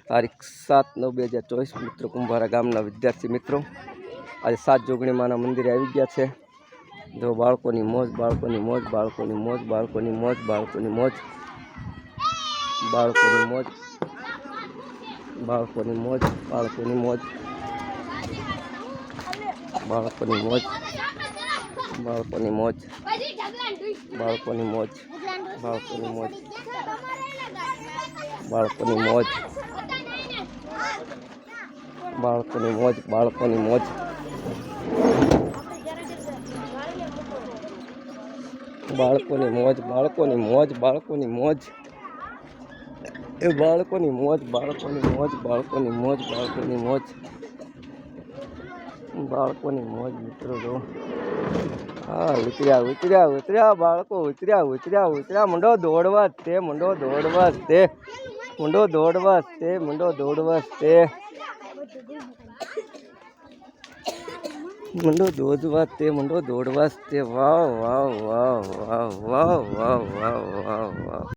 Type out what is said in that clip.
તારીખ 7/9/2024 મિત્રો કુંભારા ગામના વિદ્યાર્થી મિત્રો આજે 7 જોગણીમાના મંદિરે આવી ગયા છે। જો બાળકોની મોજ બાળકોની મોજ બાળકોની મોજ બાળકોની મોજ બાળકોની મોજ બાળકોની મોજ બાળકોની મોજ બાળકોની મોજ બાળકોની મોજ બાળકોની મોજ બાળકોની મોજ બાળકોની મોજ બાળકોની મોજ બાળકોની મોજ બાળકોની મોજ બાળકોની મોજ બાળકોની મોજ બાળકોની મોજ એ બાળકોની મોજ બાળકોની મોજ બાળકોની મોજ બાળકોની મોજ બાળકોની મોજ મિત્રો જો હા ઉતર્યા ઉતર્યા ઉતર્યા બાળકો ઉતર્યા ઉતર્યા ઉતર્યા મુંડો દોડવા તે મુંડો દોડવા તે મુંડો દોડવા તે મુંડો દોડવા તે મુંડો દોડવા તે મુંડો દોડવા તે વાહ વાહ વાહ વાહ વાહ વાહ વાહ વાહ વાહ।